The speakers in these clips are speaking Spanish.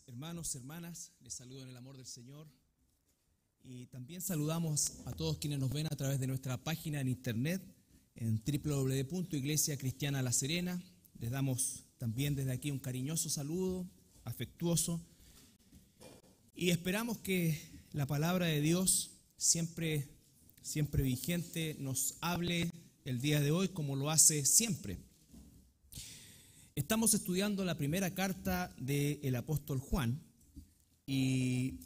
Hermanos, hermanas, les saludo en el amor del Señor y también saludamos a todos quienes nos ven a través de nuestra página en internet en www.Iglesia Cristiana La Serena. Les damos también desde aquí un cariñoso saludo, afectuoso, y esperamos que la palabra de Dios, siempre vigente, nos hable el día de hoy como lo hace siempre. Estamos estudiando la primera carta del apóstol Juan y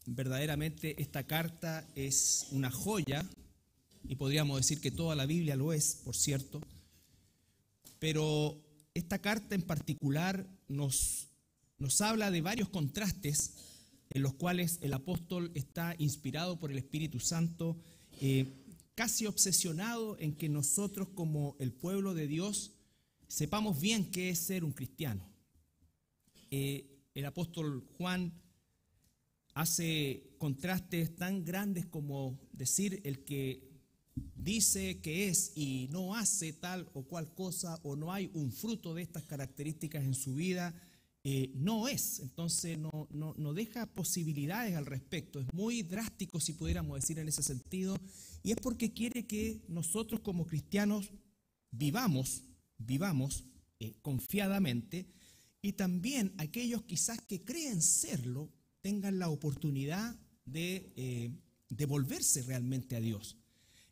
verdaderamente esta carta es una joya y podríamos decir que toda la Biblia lo es, por cierto, pero esta carta en particular nos habla de varios contrastes en los cuales el apóstol está inspirado por el Espíritu Santo, casi obsesionado en que nosotros como el pueblo de Dios sepamos bien qué es ser un cristiano. El apóstol Juan hace contrastes tan grandes como decir el que dice que es y no hace tal o cual cosa, o no hay un fruto de estas características en su vida, no es. Entonces no deja posibilidades al respecto. Es muy drástico, si pudiéramos decir, en ese sentido, y es porque quiere que nosotros como cristianos vivamos confiadamente, y también aquellos quizás que creen serlo tengan la oportunidad de volverse realmente a Dios,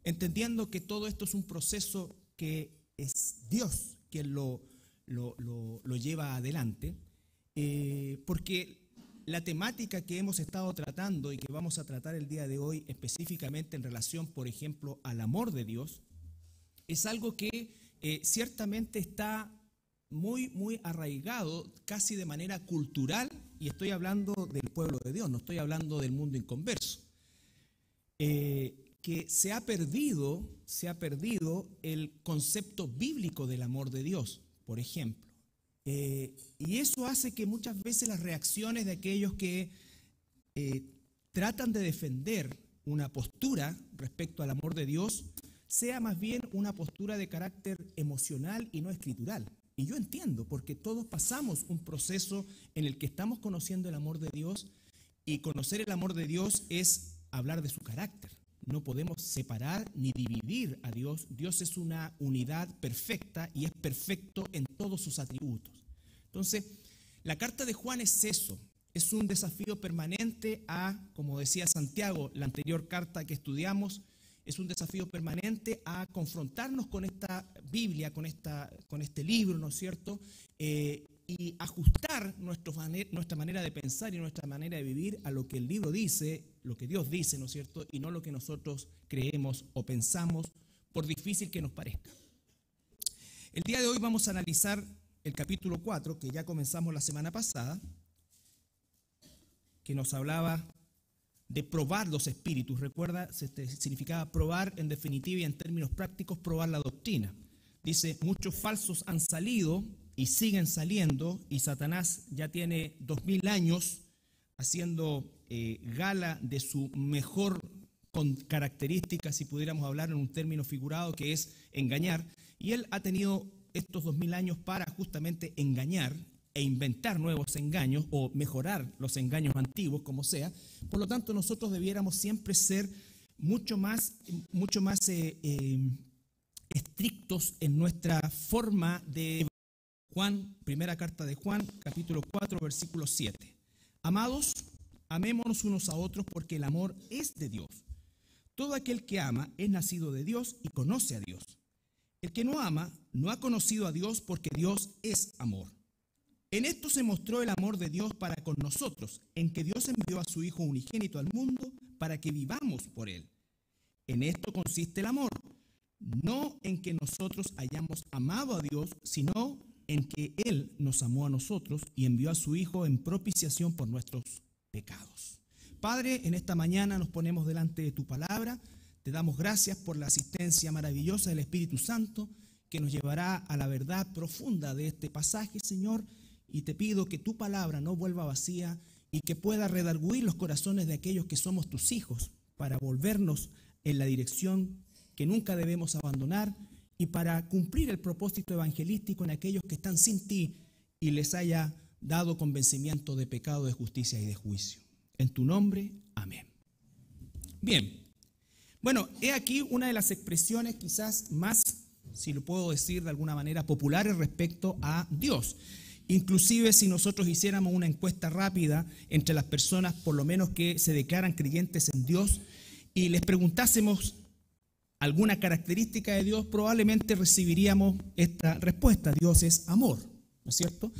entendiendo que todo esto es un proceso que es Dios quien lo lleva adelante, porque la temática que hemos estado tratando y que vamos a tratar el día de hoy específicamente en relación, por ejemplo, al amor de Dios, es algo que ciertamente está muy arraigado, casi de manera cultural, y estoy hablando del pueblo de Dios, no estoy hablando del mundo inconverso, que se ha perdido el concepto bíblico del amor de Dios, por ejemplo. Y eso hace que muchas veces las reacciones de aquellos que tratan de defender una postura respecto al amor de Dios sea más bien una postura de carácter emocional y no escritural. Y yo entiendo, porque todos pasamos un proceso en el que estamos conociendo el amor de Dios, y conocer el amor de Dios es hablar de su carácter. No podemos separar ni dividir a Dios. Dios es una unidad perfecta y es perfecto en todos sus atributos. Entonces, la carta de Juan es eso, es un desafío permanente a, como decía Santiago, la anterior carta que estudiamos, es un desafío permanente a confrontarnos con esta Biblia, con este libro, ¿no es cierto? Y ajustar nuestra manera de pensar y nuestra manera de vivir a lo que el libro dice, lo que Dios dice, ¿no es cierto? Y no lo que nosotros creemos o pensamos, por difícil que nos parezca. El día de hoy vamos a analizar el capítulo 4, que ya comenzamos la semana pasada, que nos hablaba de probar los espíritus. Recuerda, significaba probar en definitiva y en términos prácticos, probar la doctrina. Dice, muchos falsos han salido y siguen saliendo, y Satanás ya tiene 2000 años haciendo gala de su mejor característica, si pudiéramos hablar en un término figurado, que es engañar. Y él ha tenido estos 2000 años para justamente engañar e inventar nuevos engaños o mejorar los engaños antiguos, como sea. Por lo tanto, nosotros debiéramos siempre ser mucho más estrictos en nuestra forma de Juan, primera carta de Juan, capítulo 4, versículo 7. Amados, amémonos unos a otros, porque el amor es de Dios. Todo aquel que ama es nacido de Dios y conoce a Dios. El que no ama no ha conocido a Dios, porque Dios es amor. En esto se mostró el amor de Dios para con nosotros, en que Dios envió a su Hijo unigénito al mundo para que vivamos por Él. En esto consiste el amor, no en que nosotros hayamos amado a Dios, sino en que Él nos amó a nosotros y envió a su Hijo en propiciación por nuestros pecados. Padre, en esta mañana nos ponemos delante de tu palabra. Te damos gracias por la asistencia maravillosa del Espíritu Santo, que nos llevará a la verdad profunda de este pasaje, Señor. Y te pido que tu palabra no vuelva vacía y que pueda redarguir los corazones de aquellos que somos tus hijos, para volvernos en la dirección que nunca debemos abandonar y para cumplir el propósito evangelístico en aquellos que están sin ti y les haya dado convencimiento de pecado, de justicia y de juicio. En tu nombre, amén. Bien, bueno, he aquí una de las expresiones quizás más, si lo puedo decir de alguna manera, populares respecto a Dios. Inclusive si nosotros hiciéramos una encuesta rápida entre las personas, por lo menos que se declaran creyentes en Dios, y les preguntásemos alguna característica de Dios, probablemente recibiríamos esta respuesta: Dios es amor, ¿no es cierto?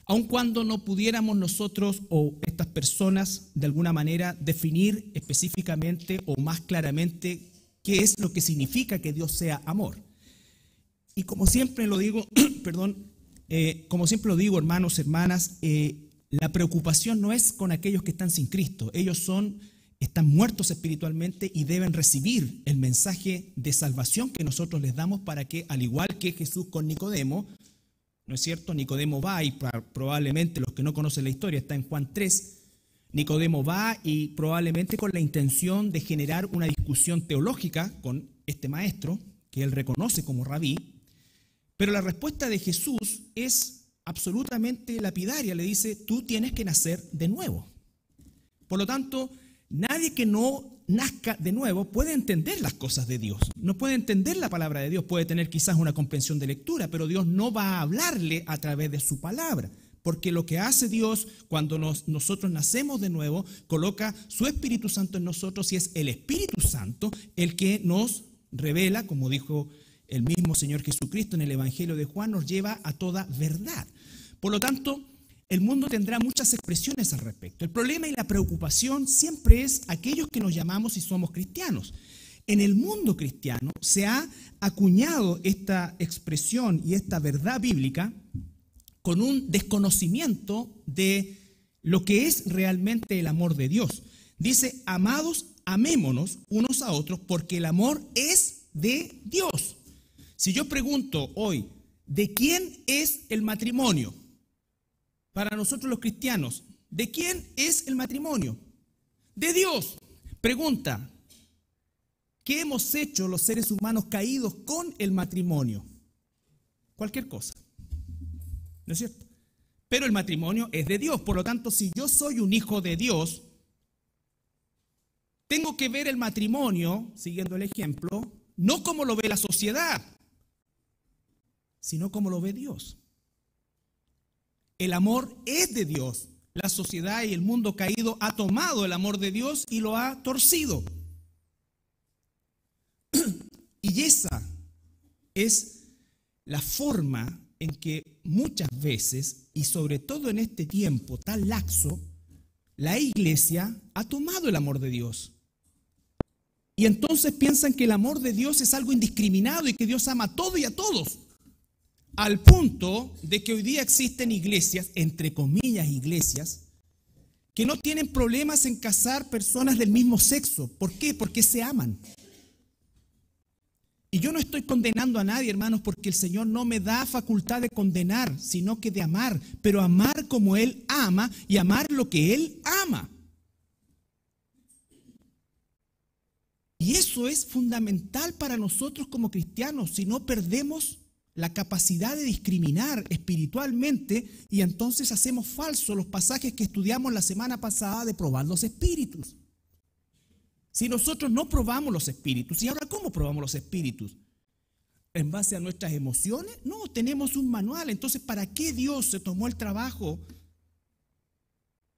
Aun cuando no pudiéramos nosotros o estas personas de alguna manera definir específicamente o más claramente qué es lo que significa que Dios sea amor. Y como siempre lo digo, como siempre lo digo, hermanos, hermanas, la preocupación no es con aquellos que están sin Cristo. Ellos están muertos espiritualmente y deben recibir el mensaje de salvación que nosotros les damos para que, al igual que Jesús con Nicodemo, ¿no es cierto? Nicodemo va y probablemente los que no conocen la historia, está en Juan 3, Nicodemo va y probablemente con la intención de generar una discusión teológica con este maestro, que él reconoce como rabí, pero la respuesta de Jesús es absolutamente lapidaria. Le dice: tú tienes que nacer de nuevo. Por lo tanto, nadie que no nazca de nuevo puede entender las cosas de Dios, no puede entender la palabra de Dios, puede tener quizás una comprensión de lectura, pero Dios no va a hablarle a través de su palabra, porque lo que hace Dios cuando nosotros nacemos de nuevo, coloca su Espíritu Santo en nosotros, y es el Espíritu Santo el que nos revela, como dijo el mismo Señor Jesucristo en el Evangelio de Juan, nos lleva a toda verdad. Por lo tanto, el mundo tendrá muchas expresiones al respecto. El problema y la preocupación siempre es aquellos que nos llamamos y somos cristianos. En el mundo cristiano se ha acuñado esta expresión y esta verdad bíblica con un desconocimiento de lo que es realmente el amor de Dios. Dice: amados, amémonos unos a otros porque el amor es de Dios. Si yo pregunto hoy, ¿de quién es el matrimonio? Para nosotros los cristianos, ¿de quién es el matrimonio? De Dios. Pregunta: ¿qué hemos hecho los seres humanos caídos con el matrimonio? Cualquier cosa, ¿no es cierto? Pero el matrimonio es de Dios. Por lo tanto, si yo soy un hijo de Dios, tengo que ver el matrimonio, siguiendo el ejemplo, no como lo ve la sociedad, sino como lo ve Dios. El amor es de Dios. La sociedad y el mundo caído ha tomado el amor de Dios y lo ha torcido. Y esa es la forma en que muchas veces, y sobre todo en este tiempo tan laxo, la iglesia ha tomado el amor de Dios. Y entonces piensan que el amor de Dios es algo indiscriminado y que Dios ama a todo y a todos. Al punto de que hoy día existen iglesias, entre comillas iglesias, que no tienen problemas en casar personas del mismo sexo. ¿Por qué? Porque se aman. Y yo no estoy condenando a nadie, hermanos, porque el Señor no me da facultad de condenar, sino que de amar, pero amar como Él ama y amar lo que Él ama. Y eso es fundamental para nosotros como cristianos, si no perdemos la capacidad de discriminar espiritualmente y entonces hacemos falsos los pasajes que estudiamos la semana pasada de probar los espíritus. Si nosotros no probamos los espíritus, ¿y ahora cómo probamos los espíritus? ¿En base a nuestras emociones? No, tenemos un manual. Entonces, ¿para qué Dios se tomó el trabajo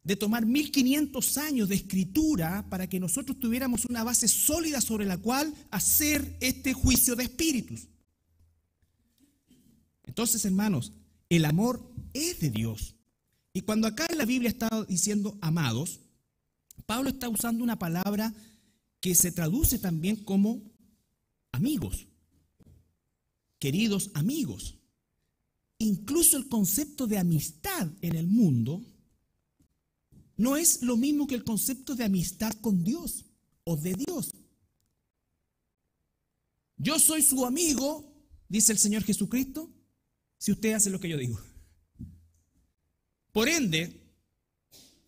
de tomar 1500 años de escritura para que nosotros tuviéramos una base sólida sobre la cual hacer este juicio de espíritus? Entonces, hermanos, el amor es de Dios. Y cuando acá en la Biblia está diciendo amados, Pablo está usando una palabra que se traduce también como amigos, queridos amigos. Incluso el concepto de amistad en el mundo no es lo mismo que el concepto de amistad con Dios o de Dios. Yo soy su amigo, dice el Señor Jesucristo, si usted hace lo que yo digo. Por ende,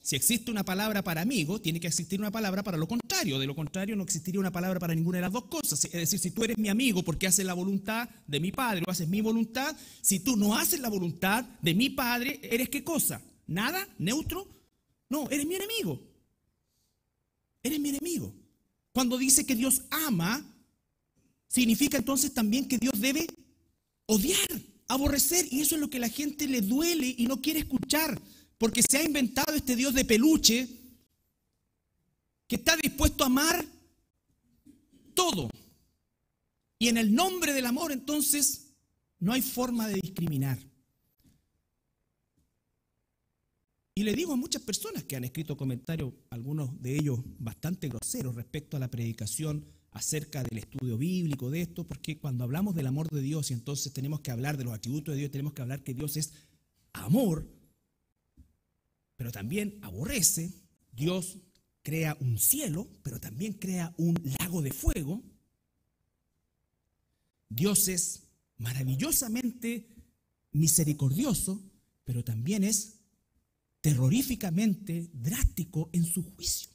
si existe una palabra para amigo, tiene que existir una palabra para lo contrario. contrario. De lo contrario no existiría una palabra para ninguna de las dos cosas. Es decir, si tú eres mi amigo porque haces la voluntad de mi Padre o haces mi voluntad, si tú no haces la voluntad de mi Padre, ¿eres qué cosa? ¿Nada? ¿Neutro? No, eres mi enemigo. Eres mi enemigo. Cuando dice que Dios ama, significa entonces también que Dios debe odiar, aborrecer. Y eso es lo que a la gente le duele y no quiere escuchar. Porque se ha inventado este Dios de peluche que está dispuesto a amar todo. Y en el nombre del amor, entonces, no hay forma de discriminar. Y le digo a muchas personas que han escrito comentarios, algunos de ellos bastante groseros respecto a la predicación acerca del estudio bíblico de esto, porque cuando hablamos del amor de Dios y entonces tenemos que hablar de los atributos de Dios, tenemos que hablar que Dios es amor, pero también aborrece. Dios crea un cielo, pero también crea un lago de fuego. Dios es maravillosamente misericordioso, pero también es terroríficamente drástico en su juicio.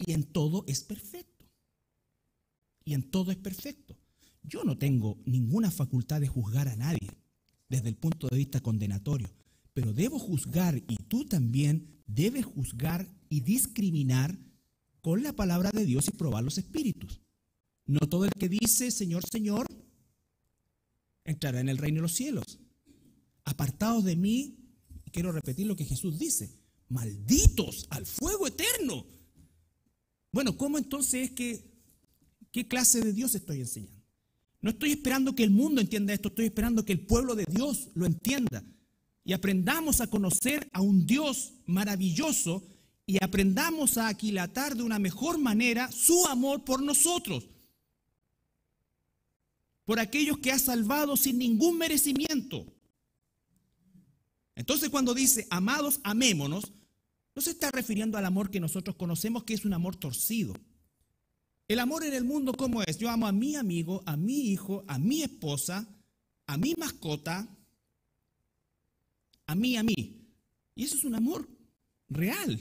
Y en todo es perfecto. Y en todo es perfecto. Yo no tengo ninguna facultad de juzgar a nadie desde el punto de vista condenatorio, pero debo juzgar, y tú también debes juzgar y discriminar con la palabra de Dios y probar los espíritus. No todo el que dice Señor, Señor, entrará en el reino de los cielos. Apartados de mí, quiero repetir lo que Jesús dice, malditos al fuego eterno. Bueno, ¿cómo entonces es qué clase de Dios estoy enseñando? No estoy esperando que el mundo entienda esto, estoy esperando que el pueblo de Dios lo entienda y aprendamos a conocer a un Dios maravilloso y aprendamos a aquilatar de una mejor manera su amor por nosotros, por aquellos que ha salvado sin ningún merecimiento. Entonces, cuando dice amados, amémonos, no se está refiriendo al amor que nosotros conocemos, que es un amor torcido. El amor en el mundo, ¿cómo es? Yo amo a mi amigo, a mi hijo, a mi esposa, a mi mascota, a mí. Y eso es un amor real.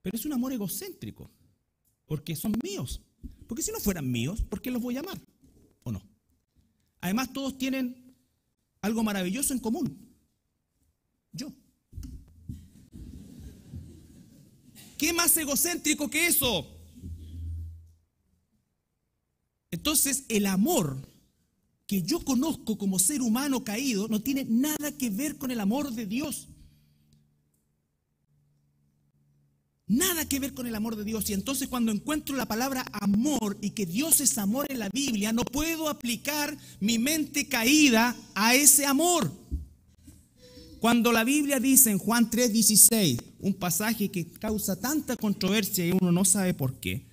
Pero es un amor egocéntrico, porque son míos. Porque si no fueran míos, ¿por qué los voy a amar? ¿O no? Además, todos tienen algo maravilloso en común. Yo. ¿Qué más egocéntrico que eso? Entonces, el amor que yo conozco como ser humano caído no tiene nada que ver con el amor de Dios. Nada que ver con el amor de Dios. Y entonces cuando encuentro la palabra amor y que Dios es amor en la Biblia, no puedo aplicar mi mente caída a ese amor. Cuando la Biblia dice en Juan 3:16, un pasaje que causa tanta controversia y uno no sabe por qué,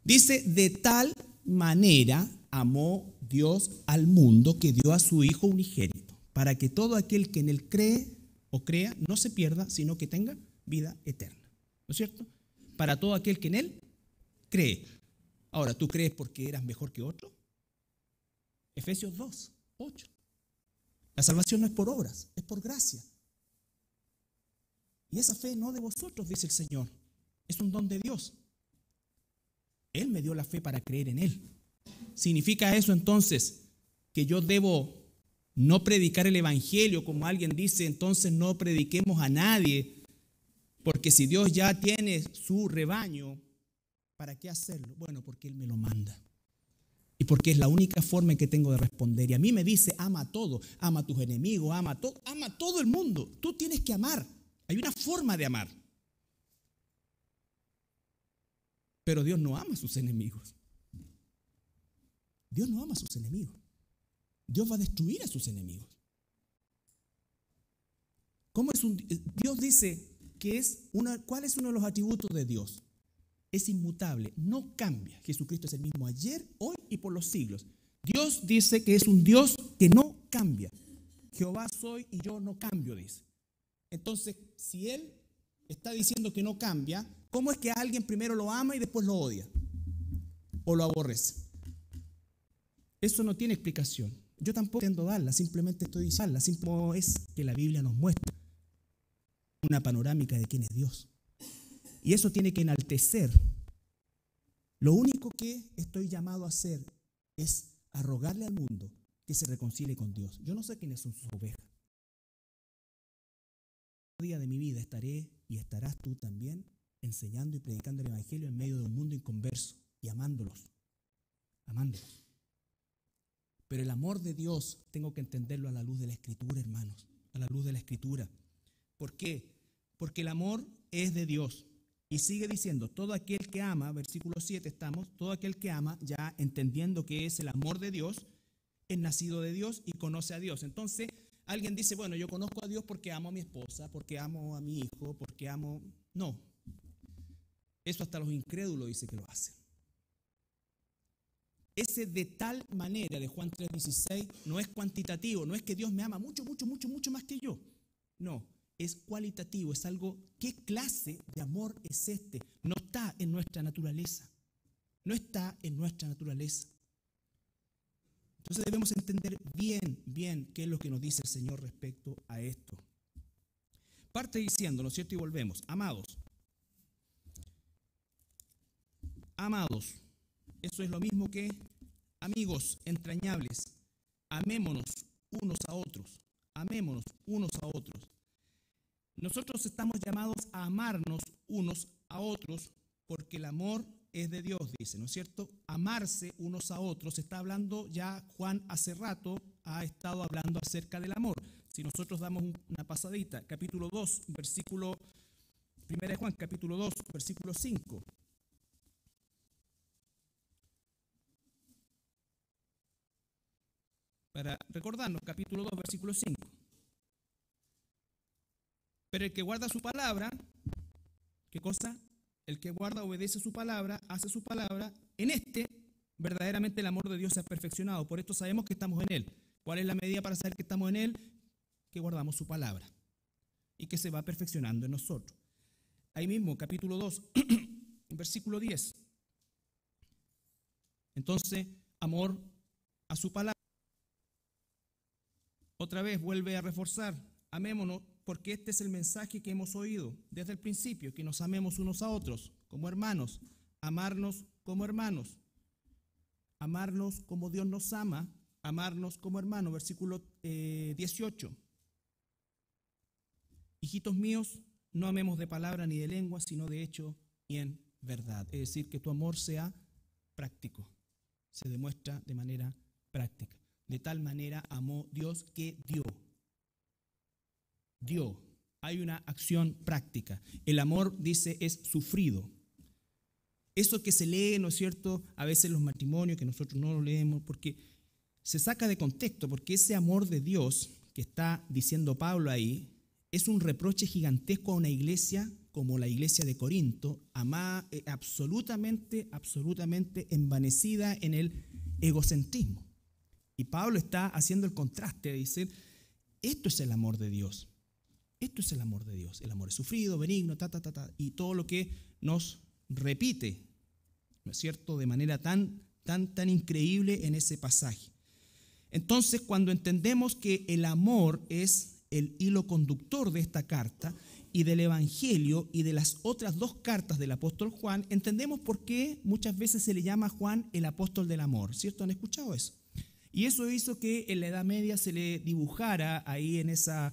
dice: de tal manera amó Dios al mundo que dio a su Hijo unigénito, para que todo aquel que en él cree o crea no se pierda, sino que tenga vida eterna. ¿No es cierto? Para todo aquel que en él cree. Ahora, ¿tú crees porque eras mejor que otro? Efesios 2:8. La salvación no es por obras, es por gracia. Y esa fe no de vosotros, dice el Señor, es un don de Dios. Él me dio la fe para creer en Él. ¿Significa eso entonces que yo debo no predicar el evangelio? Como alguien dice, entonces no prediquemos a nadie, porque si Dios ya tiene su rebaño, ¿para qué hacerlo? Bueno, porque Él me lo manda. Y porque es la única forma en que tengo de responder. Y a mí me dice, ama a todo, ama a tus enemigos, ama a todo el mundo. Tú tienes que amar. Hay una forma de amar. Pero Dios no ama a sus enemigos. Dios no ama a sus enemigos. Dios va a destruir a sus enemigos. Dios dice que ¿cuál es uno de los atributos de Dios? Es inmutable, no cambia. Jesucristo es el mismo ayer, hoy y por los siglos. Dios dice que es un Dios que no cambia. Jehová soy y yo no cambio, dice. Entonces, si Él está diciendo que no cambia, ¿cómo es que alguien primero lo ama y después lo odia? ¿O lo aborrece? Eso no tiene explicación. Yo tampoco pretendo darla, simplemente estoy diciendo, simplemente es que la Biblia nos muestra una panorámica de quién es Dios. Y eso tiene que enaltecer. Lo único que estoy llamado a hacer es a rogarle al mundo que se reconcilie con Dios. Yo no sé quiénes son sus ovejas. El día de mi vida estaré y estarás tú también enseñando y predicando el Evangelio en medio de un mundo inconverso y amándolos. Amándolos. Pero el amor de Dios tengo que entenderlo a la luz de la Escritura, hermanos. A la luz de la Escritura. ¿Por qué? Porque el amor es de Dios. Y sigue diciendo, todo aquel que ama, versículo 7 estamos, todo aquel que ama, ya entendiendo que es el amor de Dios, es nacido de Dios y conoce a Dios. Entonces, alguien dice, bueno, yo conozco a Dios porque amo a mi esposa, porque amo a mi hijo, porque amo... No. Eso hasta los incrédulos dice que lo hacen. Ese de tal manera de Juan 3:16 no es cuantitativo, no es que Dios me ama mucho, mucho, mucho, mucho más que yo. No. Es cualitativo, es algo, ¿qué clase de amor es este? No está en nuestra naturaleza, no está en nuestra naturaleza. Entonces debemos entender bien qué es lo que nos dice el Señor respecto a esto. Parte diciendo, ¿no es cierto? Y volvemos, amados, eso es lo mismo que amigos entrañables, amémonos unos a otros, amémonos unos a otros. Nosotros estamos llamados a amarnos unos a otros porque el amor es de Dios, dice, ¿no es cierto? Amarse unos a otros. Está hablando ya Juan hace rato, ha estado hablando acerca del amor. Si nosotros damos una pasadita, capítulo 2, versículo, 1 de Juan, capítulo 2, versículo 5. Para recordarnos, capítulo 2, versículo 5. Pero el que guarda su palabra, ¿qué cosa? El que guarda, obedece su palabra, hace su palabra, en este, verdaderamente el amor de Dios se ha perfeccionado. Por esto sabemos que estamos en Él. ¿Cuál es la medida para saber que estamos en Él? Que guardamos su palabra y que se va perfeccionando en nosotros. Ahí mismo, capítulo 2, versículo 10. Entonces, amor a su palabra. Otra vez vuelve a reforzar, amémonos, porque este es el mensaje que hemos oído desde el principio, que nos amemos unos a otros como hermanos, amarnos como hermanos, amarnos como Dios nos ama, amarnos como hermanos. Versículo 18. Hijitos míos, no amemos de palabra ni de lengua, sino de hecho y en verdad. Es decir, que tu amor sea práctico, se demuestra de manera práctica. De tal manera amó Dios que dio. Hay una acción práctica. El amor, dice, es sufrido. Eso que se lee, ¿no es cierto? A veces en los matrimonios, que nosotros no lo leemos, porque se saca de contexto, porque ese amor de Dios que está diciendo Pablo ahí, es un reproche gigantesco a una iglesia como la iglesia de Corinto, absolutamente envanecida en el egocentrismo. Y Pablo está haciendo el contraste de decir, esto es el amor de Dios. Esto es el amor de Dios. El amor es sufrido, benigno, y todo lo que nos repite, ¿no es cierto?, de manera tan increíble en ese pasaje. Entonces, cuando entendemos que el amor es el hilo conductor de esta carta y del Evangelio y de las otras dos cartas del apóstol Juan, entendemos por qué muchas veces se le llama a Juan el apóstol del amor, ¿cierto? ¿Han escuchado eso? Y eso hizo que en la Edad Media se le dibujara ahí en esa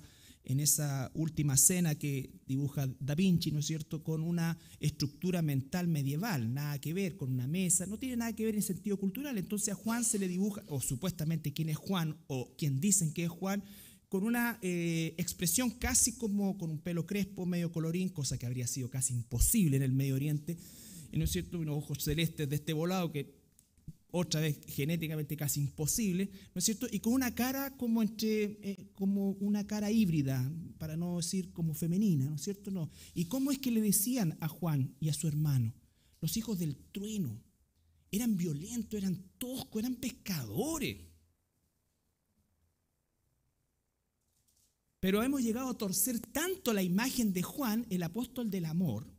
última cena que dibuja Da Vinci, ¿no es cierto?, con una estructura mental medieval, nada que ver con una mesa, no tiene nada que ver en sentido cultural. Entonces a Juan se le dibuja, o supuestamente quién es Juan, o quien dicen que es Juan, con una expresión casi como con un pelo crespo, medio colorín, cosa que habría sido casi imposible en el Medio Oriente, ¿no es cierto?, unos ojos celestes de este volado que otra vez genéticamente casi imposible, ¿no es cierto? Y con una cara como una cara híbrida, para no decir como femenina, ¿no es cierto? No. ¿Y cómo es que le decían a Juan y a su hermano? Los hijos del trueno. Eran violentos, eran toscos, eran pescadores. Pero hemos llegado a torcer tanto la imagen de Juan, el apóstol del amor.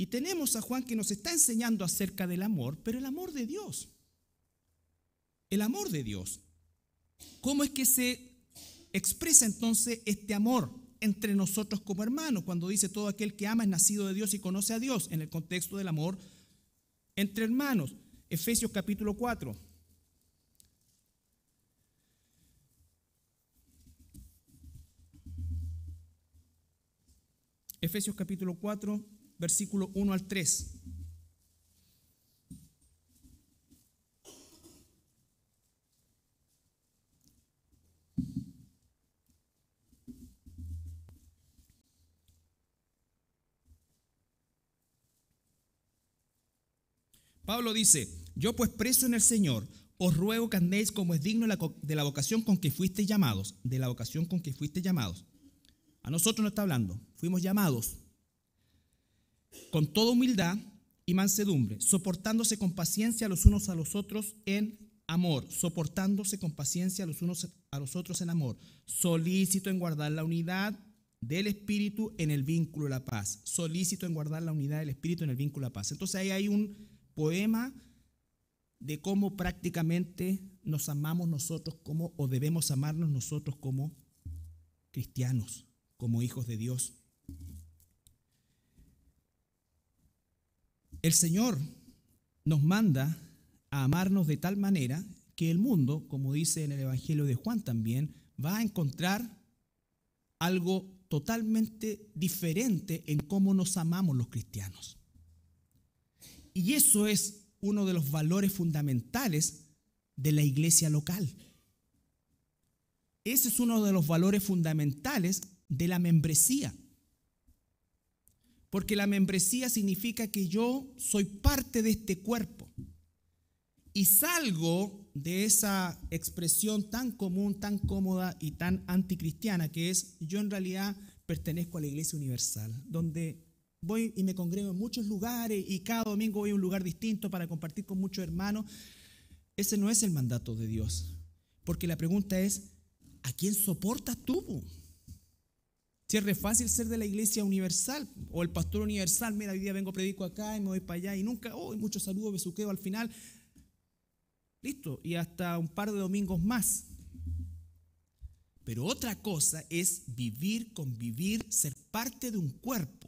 Y tenemos a Juan que nos está enseñando acerca del amor, pero el amor de Dios. El amor de Dios. ¿Cómo es que se expresa entonces este amor? entre nosotros como hermanos, cuando dice todo aquel que ama es nacido de Dios y conoce a Dios, en el contexto del amor entre hermanos. Efesios capítulo 4. Efesios capítulo 4, versículo 1 al 3. Pablo dice: yo pues preso en el Señor, os ruego que andéis como es digno de la vocación con que fuisteis llamados. De la vocación con que fuisteis llamados. A nosotros no está hablando, fuimos llamados. Con toda humildad y mansedumbre, soportándose con paciencia los unos a los otros en amor. Soportándose con paciencia los unos a los otros en amor. Solícito en guardar la unidad del Espíritu en el vínculo de la paz. Solícito en guardar la unidad del Espíritu en el vínculo de la paz. Entonces ahí hay un poema de cómo prácticamente nos amamos nosotros como, o debemos amarnos nosotros como cristianos, como hijos de Dios. El Señor nos manda a amarnos de tal manera que el mundo, como dice en el Evangelio de Juan también, va a encontrar algo totalmente diferente en cómo nos amamos los cristianos. Y eso es uno de los valores fundamentales de la iglesia local. Ese es uno de los valores fundamentales de la membresía. Porque la membresía significa que yo soy parte de este cuerpo. Y salgo de esa expresión tan común, tan cómoda y tan anticristiana que es: yo en realidad pertenezco a la Iglesia Universal, donde voy y me congrego en muchos lugares y cada domingo voy a un lugar distinto para compartir con muchos hermanos. Ese no es el mandato de Dios. Porque la pregunta es: ¿a quién soportas tú? Si es re fácil ser de la Iglesia Universal o el pastor universal, mira, hoy día vengo, predico acá y me voy para allá y nunca, muchos saludos, besuqueo al final. Listo, y hasta un par de domingos más. Pero otra cosa es vivir, convivir, ser parte de un cuerpo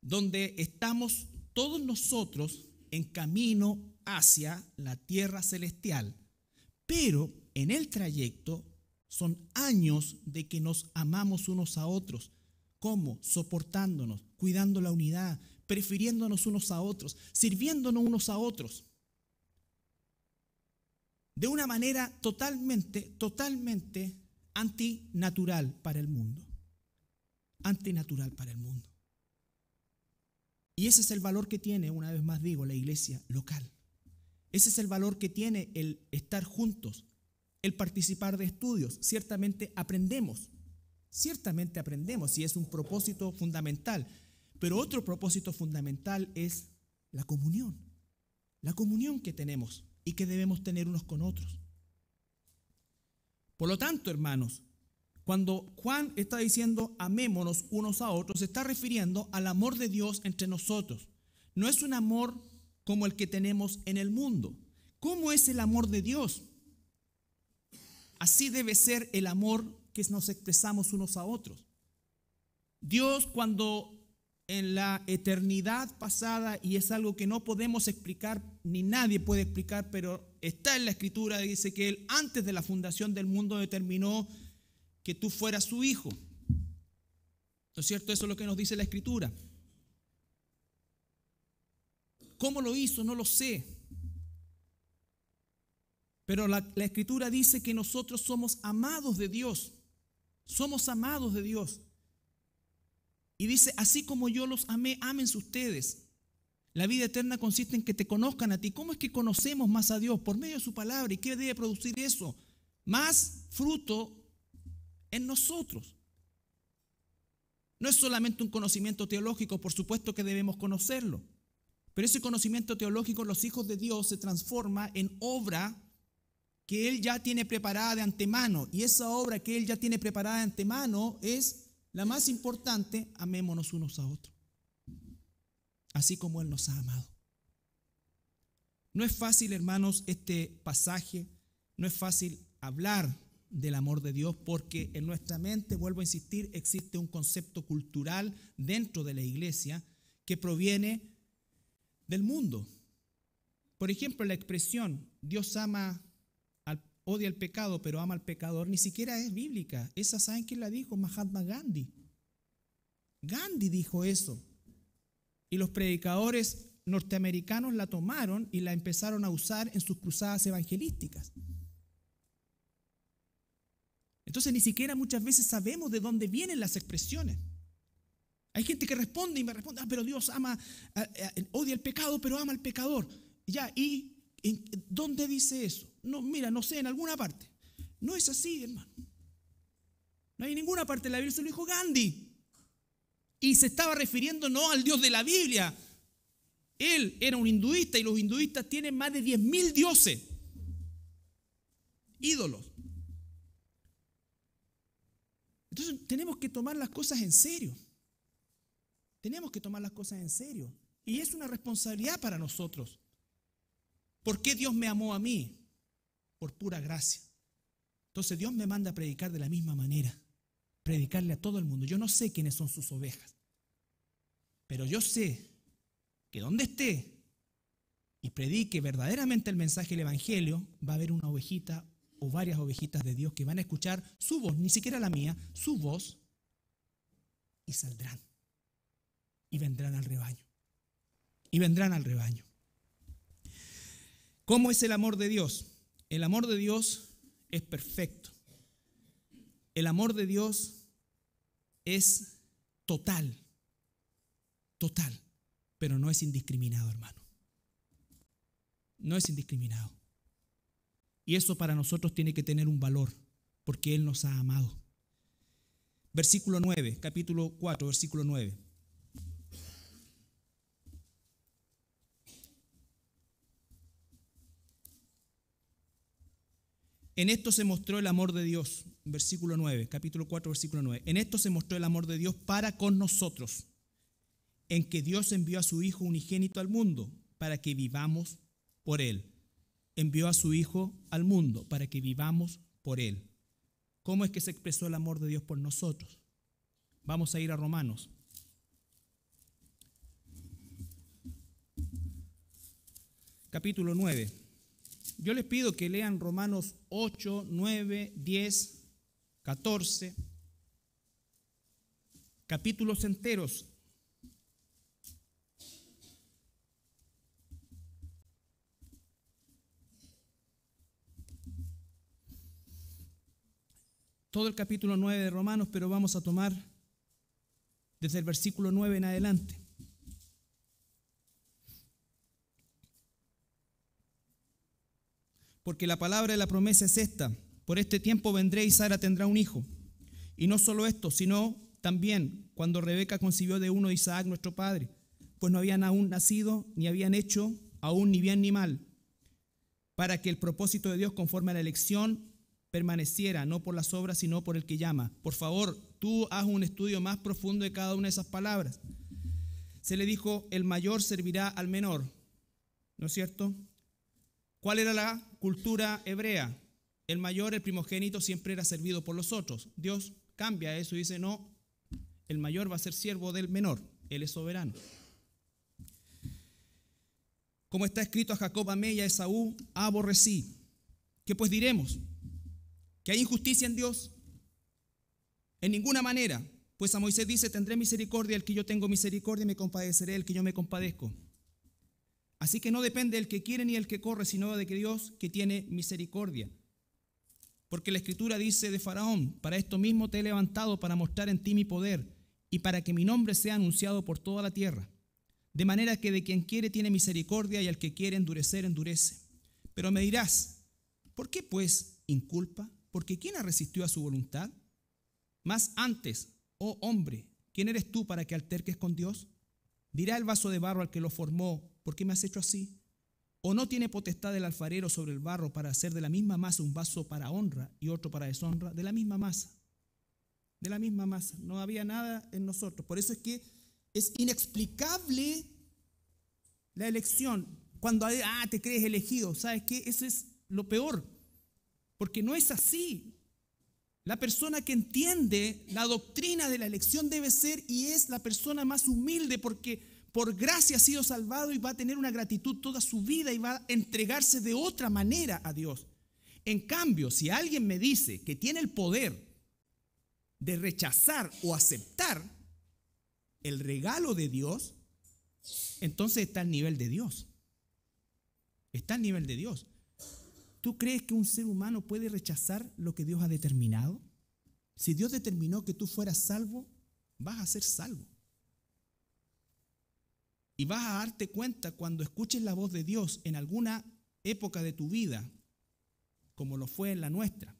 donde estamos todos nosotros en camino hacia la tierra celestial, pero en el trayecto son años de que nos amamos unos a otros. ¿Cómo? Soportándonos, cuidando la unidad, prefiriéndonos unos a otros, sirviéndonos unos a otros. De una manera totalmente antinatural para el mundo. Antinatural para el mundo. Y ese es el valor que tiene, una vez más digo, la iglesia local. Ese es el valor que tiene el estar juntos, el participar de estudios. Ciertamente aprendemos y es un propósito fundamental. Pero otro propósito fundamental es la comunión que tenemos y que debemos tener unos con otros. Por lo tanto, hermanos, cuando Juan está diciendo amémonos unos a otros, se está refiriendo al amor de Dios entre nosotros. No es un amor como el que tenemos en el mundo. ¿Cómo es el amor de Dios? Así debe ser el amor que nos expresamos unos a otros. Dios, cuando en la eternidad pasada, y es algo que no podemos explicar, ni nadie puede explicar, pero está en la Escritura, dice que Él antes de la fundación del mundo determinó que tú fueras su hijo. ¿No es cierto? Eso es lo que nos dice la Escritura. ¿Cómo lo hizo? No lo sé. Pero la Escritura dice que nosotros somos amados de Dios. Somos amados de Dios. Y dice: así como yo los amé, ámense ustedes. La vida eterna consiste en que te conozcan a ti. ¿Cómo es que conocemos más a Dios? Por medio de su palabra. ¿Y qué debe producir eso? Más fruto en nosotros. No es solamente un conocimiento teológico, por supuesto que debemos conocerlo. Pero ese conocimiento teológico, los hijos de Dios, se transforma en obra que Él ya tiene preparada de antemano. Y esa obra que Él ya tiene preparada de antemano es la más importante: amémonos unos a otros, así como Él nos ha amado. No es fácil, hermanos, este pasaje, no es fácil hablar del amor de Dios, porque en nuestra mente, vuelvo a insistir, existe un concepto cultural dentro de la iglesia que proviene del mundo. Por ejemplo, la expresión Dios odia el pecado, pero ama al pecador, ni siquiera es bíblica. Esa, ¿saben quién la dijo? Mahatma Gandhi. Gandhi dijo eso. Y los predicadores norteamericanos la tomaron y la empezaron a usar en sus cruzadas evangelísticas. Entonces ni siquiera muchas veces sabemos de dónde vienen las expresiones. Hay gente que responde y me responde, pero Dios odia el pecado, pero ama al pecador. Ya, ¿y dónde dice eso? No, mira, no sé, en alguna parte. No es así, hermano. No hay ninguna parte de la Biblia, se lo dijo Gandhi. Y se estaba refiriendo no al Dios de la Biblia. Él era un hinduista y los hinduistas tienen más de 10.000 dioses, ídolos. Entonces tenemos que tomar las cosas en serio. Tenemos que tomar las cosas en serio. Y es una responsabilidad para nosotros. ¿Por qué Dios me amó a mí? Por pura gracia. Entonces Dios me manda a predicar de la misma manera. Predicarle a todo el mundo. Yo no sé quiénes son sus ovejas. Pero yo sé que donde esté y predique verdaderamente el mensaje del Evangelio, va a haber una ovejita o varias ovejitas de Dios que van a escuchar su voz, ni siquiera la mía, su voz, y saldrán. Y vendrán al rebaño. Y vendrán al rebaño. ¿Cómo es el amor de Dios? El amor de Dios es perfecto. El amor de Dios es total. Total. Pero no es indiscriminado, hermano. No es indiscriminado. Y eso para nosotros tiene que tener un valor, porque Él nos ha amado. Versículo 9, capítulo 4, versículo 9. En esto se mostró el amor de Dios, versículo 9, capítulo 4, versículo 9. En esto se mostró el amor de Dios para con nosotros, en que Dios envió a su Hijo unigénito al mundo para que vivamos por Él. Envió a su Hijo al mundo para que vivamos por Él. ¿Cómo es que se expresó el amor de Dios por nosotros? Vamos a ir a Romanos. Capítulo 9. Yo les pido que lean Romanos 8, 9, 10, 14. Capítulos enteros. Todo el capítulo 9 de Romanos, pero vamos a tomar desde el versículo 9 en adelante. Porque la palabra de la promesa es esta: por este tiempo vendré y Sara tendrá un hijo. Y no solo esto, sino también cuando Rebeca concibió de uno de Isaac nuestro padre, pues no habían aún nacido, ni habían hecho aún ni bien ni mal, para que el propósito de Dios conforme a la elección permaneciera, no por las obras, sino por el que llama. Por favor, tú haz un estudio más profundo de cada una de esas palabras. Se le dijo, el mayor servirá al menor, ¿no es cierto? ¿Cuál era la cultura hebrea? El mayor, el primogénito, siempre era servido por los otros. Dios cambia eso y dice, no, el mayor va a ser siervo del menor, Él es soberano. Como está escrito, a Jacob amé y a Esaú aborrecí. ¿Qué pues diremos? ¿Que hay injusticia en Dios? En ninguna manera. Pues a Moisés dice, tendré misericordia del que yo tengo misericordia y me compadeceré del que yo me compadezco. Así que no depende del que quiere ni del que corre, sino de que Dios que tiene misericordia. Porque la Escritura dice de Faraón, para esto mismo te he levantado para mostrar en ti mi poder y para que mi nombre sea anunciado por toda la tierra. De manera que de quien quiere tiene misericordia y al que quiere endurecer, endurece. Pero me dirás, ¿por qué pues inculpa? Porque ¿quién ha resistido a su voluntad? Más antes, oh hombre, ¿quién eres tú para que alterques con Dios? Dirá el vaso de barro al que lo formó, ¿por qué me has hecho así? ¿O no tiene potestad el alfarero sobre el barro para hacer de la misma masa un vaso para honra y otro para deshonra? De la misma masa. De la misma masa. No había nada en nosotros. Por eso es que es inexplicable la elección. Cuando te crees elegido, ¿sabes qué? Eso es lo peor. Porque no es así. La persona que entiende la doctrina de la elección debe ser y es la persona más humilde, porque por gracia ha sido salvado y va a tener una gratitud toda su vida y va a entregarse de otra manera a Dios. En cambio, si alguien me dice que tiene el poder de rechazar o aceptar el regalo de Dios, entonces está al nivel de Dios. Está al nivel de Dios. ¿Tú crees que un ser humano puede rechazar lo que Dios ha determinado? Si Dios determinó que tú fueras salvo, vas a ser salvo. Y vas a darte cuenta cuando escuches la voz de Dios en alguna época de tu vida, como lo fue en la nuestra.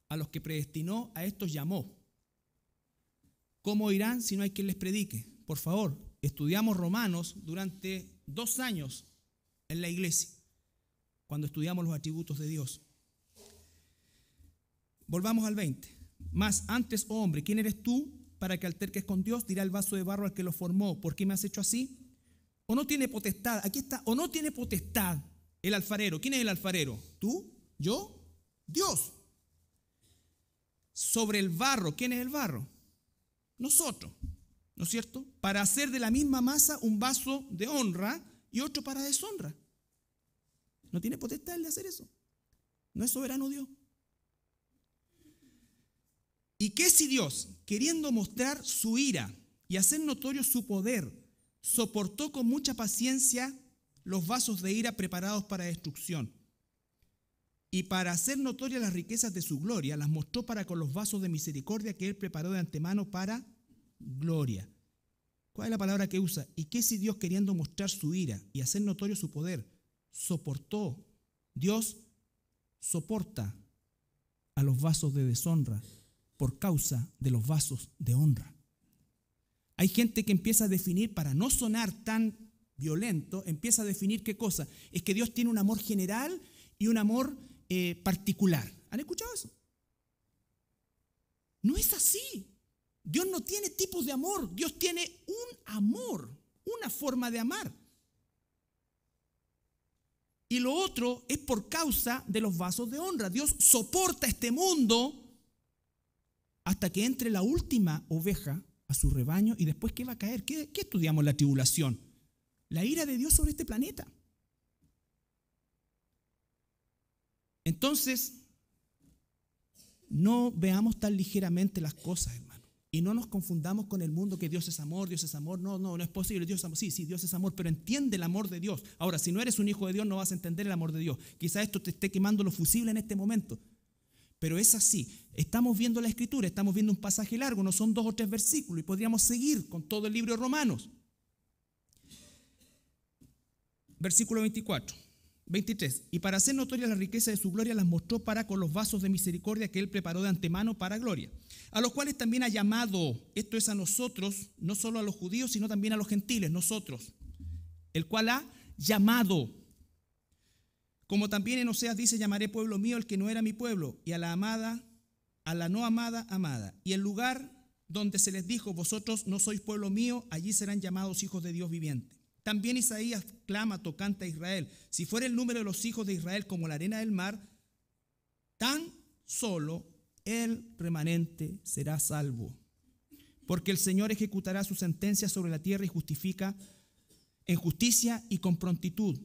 A los que predestinó, a estos llamó. ¿Cómo irán si no hay quien les predique? Por favor, estudiamos Romanos durante 2 años en la iglesia, cuando estudiamos los atributos de Dios. Volvamos al 20. Mas antes, oh hombre, ¿quién eres tú para que alterques con Dios? Dirá el vaso de barro al que lo formó, ¿por qué me has hecho así? ¿O no tiene potestad? Aquí está, ¿o no tiene potestad el alfarero? ¿Quién es el alfarero? ¿Tú? ¿Yo? Dios. Sobre el barro, ¿quién es el barro? Nosotros, ¿no es cierto? Para hacer de la misma masa un vaso de honra y otro para deshonra. No tiene potestad de hacer eso. No es soberano Dios. ¿Y qué si Dios, queriendo mostrar su ira y hacer notorio su poder, soportó con mucha paciencia los vasos de ira preparados para destrucción? Y para hacer notorias las riquezas de su gloria, las mostró para con los vasos de misericordia que Él preparó de antemano para gloria. ¿Cuál es la palabra que usa? ¿Y qué si Dios, queriendo mostrar su ira y hacer notorio su poder, soportó? Dios soporta a los vasos de deshonra por causa de los vasos de honra. Hay gente que empieza a definir, para no sonar tan violento, empieza a definir qué cosa. Es que Dios tiene un amor general y un amor particular. ¿Han escuchado eso? No es así. Dios no tiene tipos de amor. Dios tiene un amor, una forma de amar. Y lo otro es por causa de los vasos de honra. Dios soporta este mundo hasta que entre la última oveja a su rebaño. ¿Y después qué va a caer? ¿Qué estudiamos en la tribulación? La ira de Dios sobre este planeta. Entonces, no veamos tan ligeramente las cosas, hermano. Y no nos confundamos con el mundo que Dios es amor, Dios es amor. No es posible. Dios es amor. Sí, Dios es amor, pero entiende el amor de Dios. Ahora, si no eres un hijo de Dios, no vas a entender el amor de Dios. Quizás esto te esté quemando los fusibles en este momento. Pero es así. Estamos viendo la Escritura, estamos viendo un pasaje largo, no son 2 o 3 versículos, y podríamos seguir con todo el libro de Romanos. Versículo 23. Y para hacer notoria la riqueza de su gloria, las mostró para con los vasos de misericordia que Él preparó de antemano para gloria, a los cuales también ha llamado, esto es a nosotros, no solo a los judíos, sino también a los gentiles, nosotros, el cual ha llamado. Como también en Oseas dice, llamaré pueblo mío el que no era mi pueblo, y a la amada, a la no amada, amada. Y el lugar donde se les dijo, vosotros no sois pueblo mío, allí serán llamados hijos de Dios viviente. También Isaías clama tocante a Israel, si fuera el número de los hijos de Israel como la arena del mar, tan solo el remanente será salvo. Porque el Señor ejecutará su sentencia sobre la tierra y justifica en justicia y con prontitud.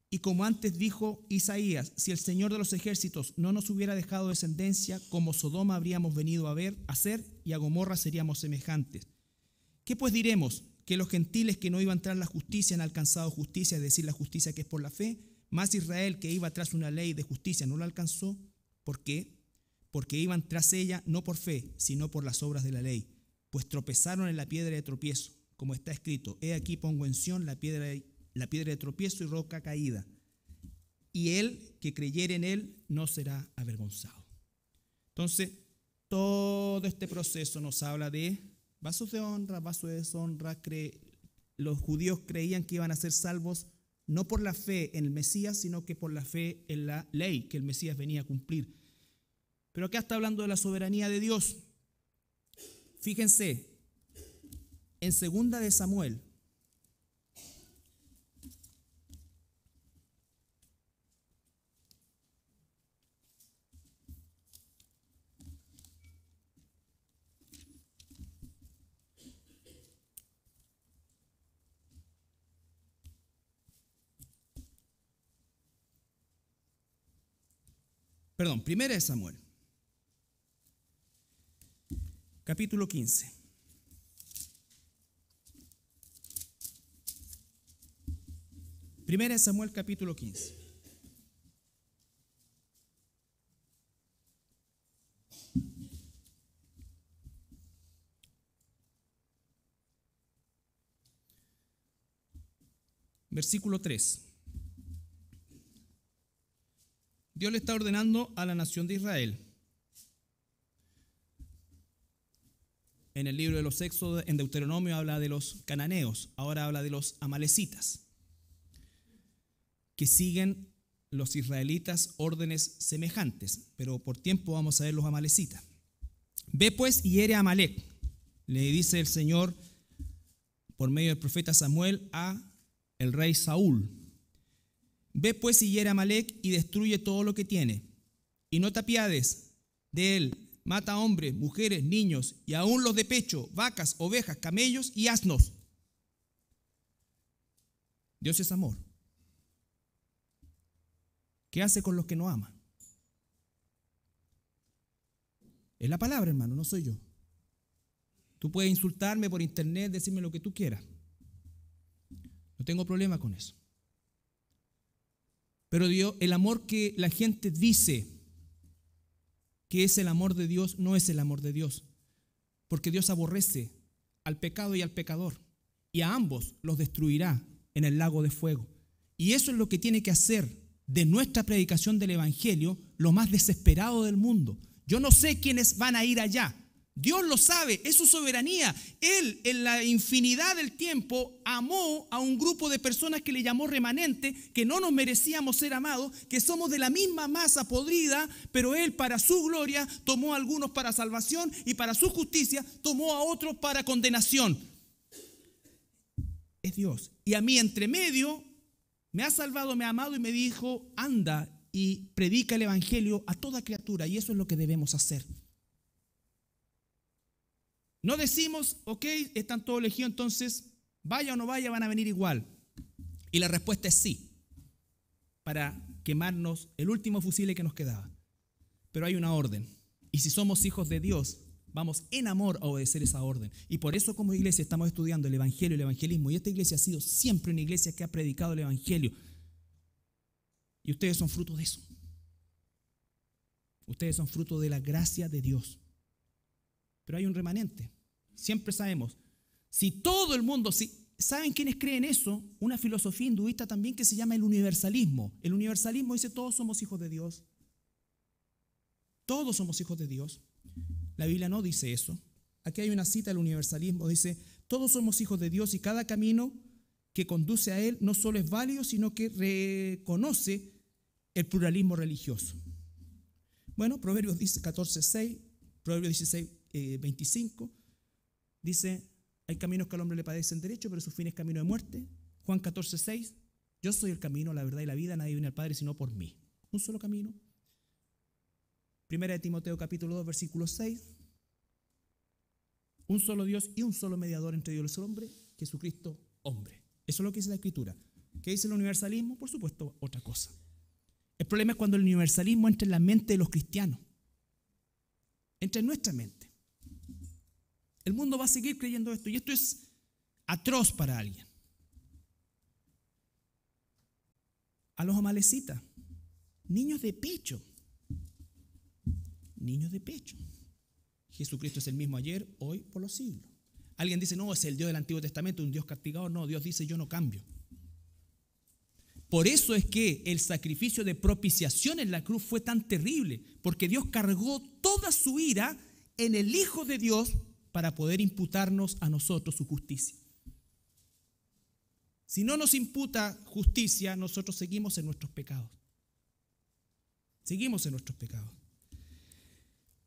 Y como antes dijo Isaías, si el Señor de los ejércitos no nos hubiera dejado descendencia, como Sodoma habríamos venido a ser, y a Gomorra seríamos semejantes. ¿Qué pues diremos? Que los gentiles que no iban tras la justicia han alcanzado justicia, es decir, la justicia que es por la fe, más Israel que iba tras una ley de justicia no la alcanzó. ¿Por qué? Porque iban tras ella no por fe, sino por las obras de la ley, pues tropezaron en la piedra de tropiezo, como está escrito, he aquí pongo en Sión la piedra de tropiezo y roca caída, y el que creyere en él no será avergonzado. Entonces, todo este proceso nos habla de vasos de honra, vasos de deshonra. Los judíos creían que iban a ser salvos no por la fe en el Mesías, sino que por la fe en la ley que el Mesías venía a cumplir. Pero acá está hablando de la soberanía de Dios. Fíjense, en 2 de Samuel, Perdón, Primera de Samuel, capítulo 15. Primera de Samuel, capítulo 15. Versículo 3. Dios le está ordenando a la nación de Israel. En el libro de los Éxodos, en Deuteronomio, habla de los cananeos, ahora habla de los amalecitas, que siguen los israelitas órdenes semejantes, pero por tiempo vamos a ver los amalecitas. Ve pues y hiere a Amalec, le dice el Señor por medio del profeta Samuel a el rey Saúl. Ve pues y hiere a Amalec y destruye todo lo que tiene, y no te apiades de él. Mata a hombres, mujeres, niños, y aún los de pecho, vacas, ovejas, camellos y asnos. Dios es amor. ¿Qué hace con los que no ama? Es la palabra, hermano, no soy yo. Tú puedes insultarme por internet, decirme lo que tú quieras. No tengo problema con eso. Pero Dios, el amor que la gente dice que es el amor de Dios, no es el amor de Dios. Porque Dios aborrece al pecado y al pecador, y a ambos los destruirá en el lago de fuego. Y eso es lo que tiene que hacer de nuestra predicación del Evangelio lo más desesperado del mundo. Yo no sé quiénes van a ir allá. Dios lo sabe, es su soberanía. Él, en la infinidad del tiempo, amó a un grupo de personas que le llamó remanente, que no nos merecíamos ser amados, que somos de la misma masa podrida, pero Él para su gloria tomó a algunos para salvación y para su justicia tomó a otros para condenación. Es Dios. Y a mí entre medio me ha salvado, me ha amado y me dijo, anda y predica el Evangelio a toda criatura. Y eso es lo que debemos hacer. No decimos, ok, están todos elegidos, entonces vaya o no vaya, van a venir igual. Y la respuesta es sí, para quemarnos el último fusil que nos quedaba. Pero hay una orden. Y si somos hijos de Dios, vamos en amor a obedecer esa orden. Y por eso como iglesia estamos estudiando el Evangelio y el evangelismo. Y esta iglesia ha sido siempre una iglesia que ha predicado el Evangelio. Y ustedes son fruto de eso. Ustedes son fruto de la gracia de Dios. Pero hay un remanente. Siempre sabemos. Si todo el mundo, ¿saben quiénes creen eso? Una filosofía hinduista también que se llama el universalismo. El universalismo dice todos somos hijos de Dios. Todos somos hijos de Dios. La Biblia no dice eso. Aquí hay una cita del universalismo. Dice, todos somos hijos de Dios y cada camino que conduce a Él no solo es válido, sino que reconoce el pluralismo religioso. Bueno, Proverbios 14:6, Proverbios 16:25, dice, hay caminos que al hombre le parecen derecho, pero su fin es camino de muerte. Juan 14:6, yo soy el camino, la verdad y la vida, nadie viene al Padre sino por mí. Un solo camino. Primera de Timoteo capítulo 2, versículo 6, un solo Dios y un solo mediador entre Dios y el hombre, Jesucristo hombre. Eso es lo que dice la Escritura. ¿Qué dice el universalismo? Por supuesto, otra cosa. El problema es cuando el universalismo entra en la mente de los cristianos. Entra en nuestra mente. El mundo va a seguir creyendo esto y esto es atroz para alguien. A los amalecitas, niños de pecho. Niños de pecho. Jesucristo es el mismo ayer, hoy, por los siglos. Alguien dice, no, es el Dios del Antiguo Testamento, un Dios castigador. No, Dios dice, yo no cambio. Por eso es que el sacrificio de propiciación en la cruz fue tan terrible, porque Dios cargó toda su ira en el Hijo de Dios para poder imputarnos a nosotros su justicia. Si no nos imputa justicia, nosotros seguimos en nuestros pecados. Seguimos en nuestros pecados.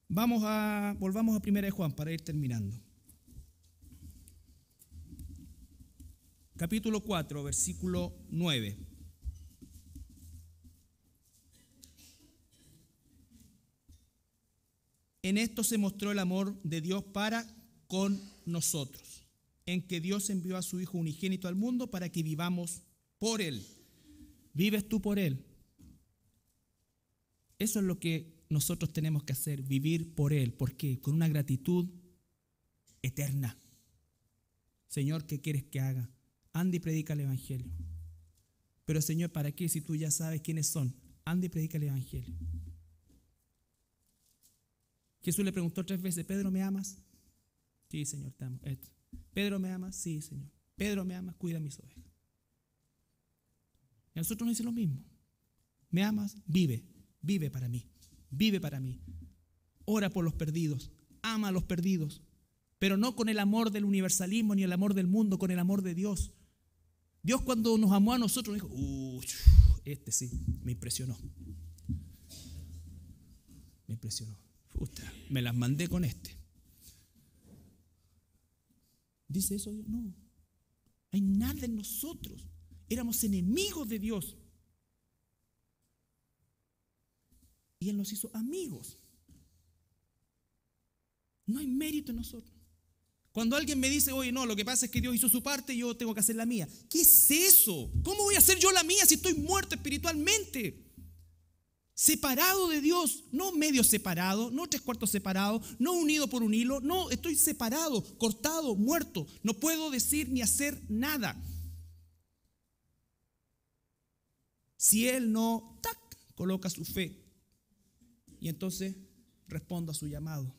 Volvamos a 1 de Juan para ir terminando. Capítulo 4, versículo 9. En esto se mostró el amor de Dios para con nosotros, en que Dios envió a su Hijo unigénito al mundo para que vivamos por Él. ¿Vives tú por Él? Eso es lo que nosotros tenemos que hacer, vivir por Él. ¿Por qué? Con una gratitud eterna. Señor, ¿qué quieres que haga? Anda y predica el Evangelio. Pero Señor, ¿para qué si tú ya sabes quiénes son? Anda y predica el Evangelio. Jesús le preguntó 3 veces, ¿Pedro, me amas? Sí, Señor, te amo. ¿Pedro, me amas? Sí, Señor. ¿Pedro, me amas? Cuida mis ovejas. Y a nosotros nos dice lo mismo. ¿Me amas? Vive. Vive para mí. Vive para mí. Ora por los perdidos. Ama a los perdidos. Pero no con el amor del universalismo ni el amor del mundo, con el amor de Dios. Dios cuando nos amó a nosotros dijo, este sí, me impresionó. Me impresionó. Me las mandé con este. ¿Dice eso Dios? No. Hay nada en nosotros. Éramos enemigos de Dios. Y Él nos hizo amigos. No hay mérito en nosotros. Cuando alguien me dice, oye, no, lo que pasa es que Dios hizo su parte y yo tengo que hacer la mía. ¿Qué es eso? ¿Cómo voy a hacer yo la mía si estoy muerto espiritualmente? Separado de Dios, no medio separado, no 3/4 separado, no unido por un hilo, no, estoy separado, cortado, muerto. No puedo decir ni hacer nada. Si Él no, coloca su fe y entonces respondo a su llamado.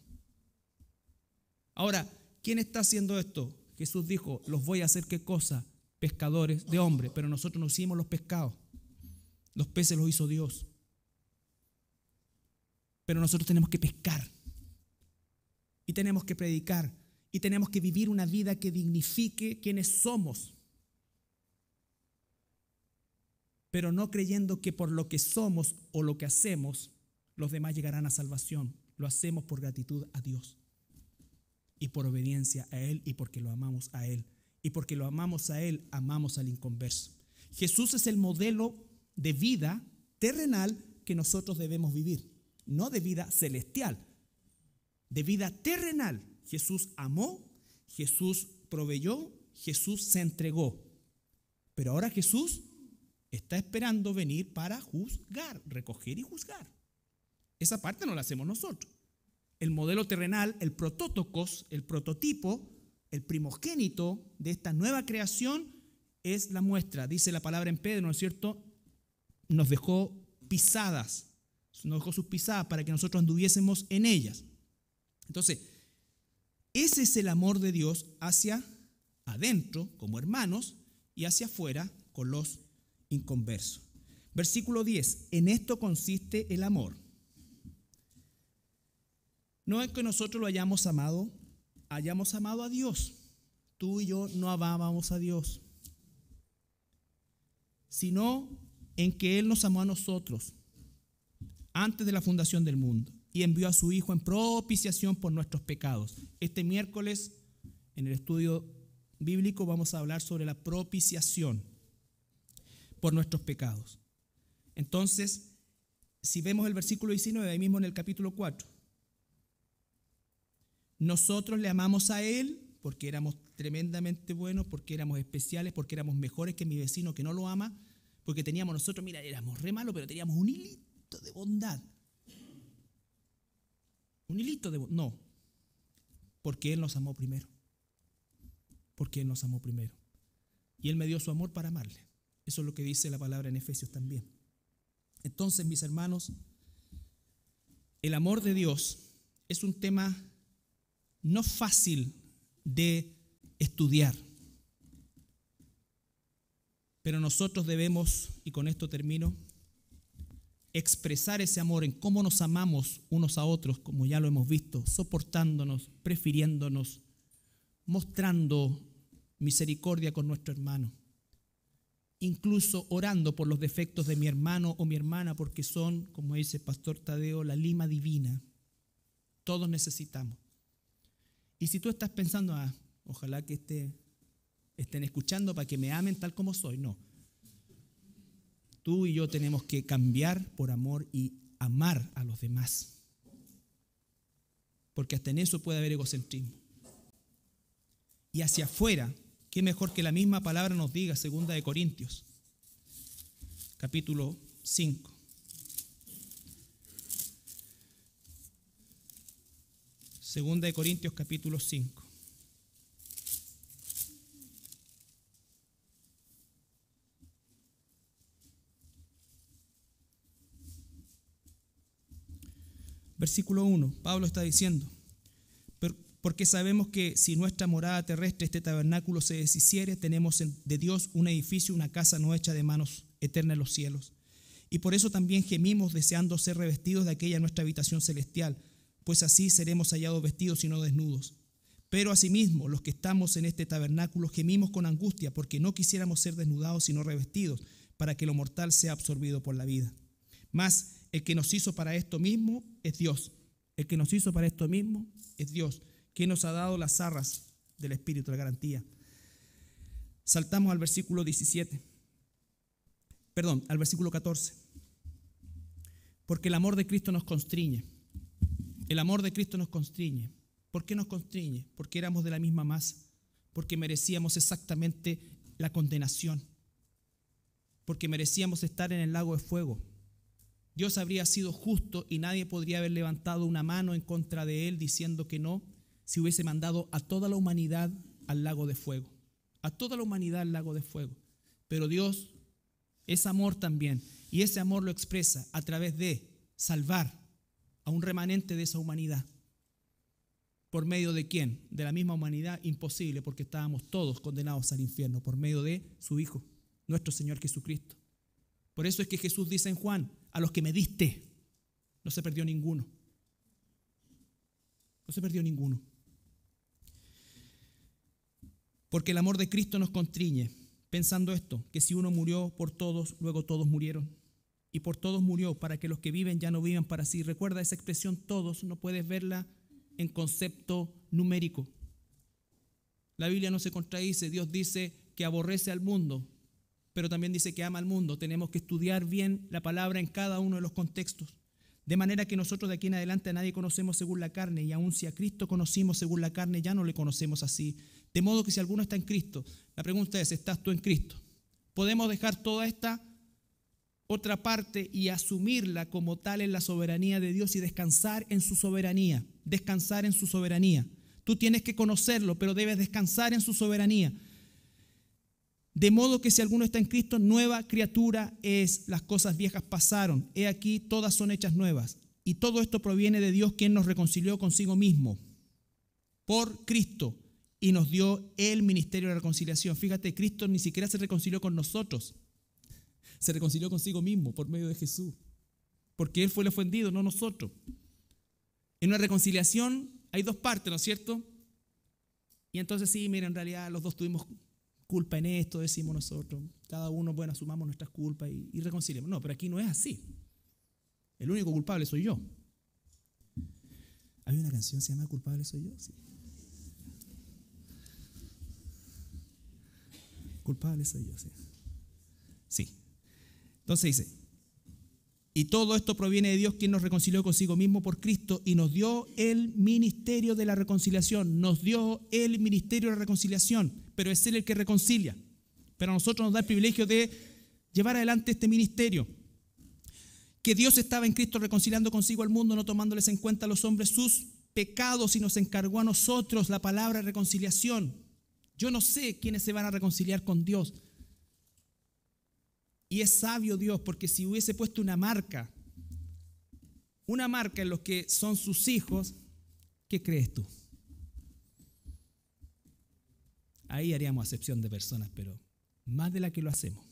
Ahora, ¿quién está haciendo esto? Jesús dijo, los voy a hacer ¿qué cosa? Pescadores de hombres, pero nosotros no hicimos los pescados. Los peces los hizo Dios. Pero nosotros tenemos que pescar. Y tenemos que predicar. Y tenemos que vivir una vida que dignifique quienes somos. Pero no creyendo que por lo que somos o lo que hacemos, los demás llegarán a salvación. Lo hacemos por gratitud a Dios. Y por obediencia a Él y porque lo amamos a Él. Y porque lo amamos a Él, amamos al inconverso. Jesús es el modelo de vida terrenal que nosotros debemos vivir. No de vida celestial, de vida terrenal. Jesús amó, Jesús proveyó, Jesús se entregó. Pero ahora Jesús está esperando venir para juzgar, recoger y juzgar. Esa parte no la hacemos nosotros. El modelo terrenal, el protótocos, el prototipo, el primogénito de esta nueva creación es la muestra. Dice la palabra en Pedro, ¿no es cierto? Nos dejó pisadas, nos dejó sus pisadas para que nosotros anduviésemos en ellas. Entonces, ese es el amor de Dios hacia adentro, como hermanos, y hacia afuera, con los inconversos. Versículo 10, en esto consiste el amor. No es que nosotros lo hayamos amado a Dios. Tú y yo no amábamos a Dios, sino en que Él nos amó a nosotros antes de la fundación del mundo y envió a su Hijo en propiciación por nuestros pecados. Este miércoles, en el estudio bíblico, vamos a hablar sobre la propiciación por nuestros pecados. Entonces, si vemos el versículo 19, ahí mismo en el capítulo 4, nosotros le amamos a Él porque éramos tremendamente buenos, porque éramos especiales, porque éramos mejores que mi vecino que no lo ama, porque teníamos nosotros, mira, éramos re malos, pero teníamos un hilito de bondad. Un hilito de bondad. No, porque Él nos amó primero. Porque Él nos amó primero. Y Él me dio su amor para amarle. Eso es lo que dice la palabra en Efesios también. Entonces, mis hermanos, el amor de Dios es un tema no fácil de estudiar. Pero nosotros debemos, y con esto termino, expresar ese amor en cómo nos amamos unos a otros, como ya lo hemos visto, soportándonos, prefiriéndonos, mostrando misericordia con nuestro hermano, incluso orando por los defectos de mi hermano o mi hermana, porque son, como dice el pastor Tadeo, la lima divina. Todos necesitamos. Y si tú estás pensando, ojalá que estén escuchando para que me amen tal como soy, no. Tú y yo tenemos que cambiar por amor y amar a los demás. Porque hasta en eso puede haber egocentrismo. Y hacia afuera, qué mejor que la misma palabra nos diga, 2 Corintios, capítulo 5. Segunda de Corintios capítulo 5. Versículo 1, Pablo está diciendo: porque sabemos que si nuestra morada terrestre, este tabernáculo, se deshiciere, tenemos de Dios un edificio, una casa no hecha de manos, eterna en los cielos. Y por eso también gemimos deseando ser revestidos de aquella nuestra habitación celestial, pues así seremos hallados vestidos y no desnudos. Pero asimismo, los que estamos en este tabernáculo gemimos con angustia, porque no quisiéramos ser desnudados sino revestidos, para que lo mortal sea absorbido por la vida. Mas el que nos hizo para esto mismo es Dios. El que nos hizo para esto mismo es Dios, quien nos ha dado las arras del Espíritu, la garantía. Saltamos al versículo 14. Porque el amor de Cristo nos constriñe. El amor de Cristo nos constriñe. ¿Por qué nos constriñe? Porque éramos de la misma masa. Porque merecíamos exactamente la condenación. Porque merecíamos estar en el lago de fuego. Dios habría sido justo y nadie podría haber levantado una mano en contra de él diciendo que no, si hubiese mandado a toda la humanidad al lago de fuego. A toda la humanidad al lago de fuego. Pero Dios es amor también, y ese amor lo expresa a través de salvar a un remanente de esa humanidad. ¿Por medio de quién? De la misma humanidad, imposible, porque estábamos todos condenados al infierno, por medio de su Hijo, nuestro Señor Jesucristo. Por eso es que Jesús dice en Juan: a los que me diste, no se perdió ninguno. No se perdió ninguno. Porque el amor de Cristo nos constriñe, pensando esto, que si uno murió por todos, luego todos murieron. Y por todos murió, para que los que viven ya no vivan para sí. Recuerda esa expresión todos, no puedes verla en concepto numérico. La Biblia no se contradice. Dios dice que aborrece al mundo, pero también dice que ama al mundo. Tenemos que estudiar bien la palabra en cada uno de los contextos. De manera que nosotros de aquí en adelante a nadie conocemos según la carne, y aun si a Cristo conocimos según la carne, ya no le conocemos así. De modo que si alguno está en Cristo, la pregunta es: ¿estás tú en Cristo? Podemos dejar toda esta otra parte y asumirla como tal en la soberanía de Dios y descansar en su soberanía. Descansar en su soberanía. Tú tienes que conocerlo, pero debes descansar en su soberanía. De modo que si alguno está en Cristo, nueva criatura es. Las cosas viejas pasaron, he aquí todas son hechas nuevas. Y todo esto proviene de Dios, quien nos reconcilió consigo mismo por Cristo y nos dio el ministerio de la reconciliación. Fíjate, Cristo ni siquiera se reconcilió con nosotros, se reconcilió consigo mismo por medio de Jesús, porque Él fue el ofendido, no nosotros. En una reconciliación hay dos partes, ¿no es cierto? Y entonces sí, mira, en realidad los dos tuvimos culpa en esto, decimos nosotros. Cada uno, bueno, asumamos nuestras culpas y reconciliamos. No, pero aquí no es así. El único culpable soy yo. ¿Hay una canción que se llama Culpable soy yo? Sí. Culpable soy yo, sí. Sí. Entonces dice: y todo esto proviene de Dios, quien nos reconcilió consigo mismo por Cristo y nos dio el ministerio de la reconciliación. Nos dio el ministerio de la reconciliación, pero es Él el que reconcilia. Pero a nosotros nos da el privilegio de llevar adelante este ministerio. Que Dios estaba en Cristo reconciliando consigo al mundo, no tomándoles en cuenta a los hombres sus pecados, y nos encargó a nosotros la palabra de reconciliación. Yo no sé quiénes se van a reconciliar con Dios. Y es sabio Dios, porque si hubiese puesto una marca en los que son sus hijos, ¿qué crees tú? Ahí haríamos acepción de personas, pero más de la que lo hacemos.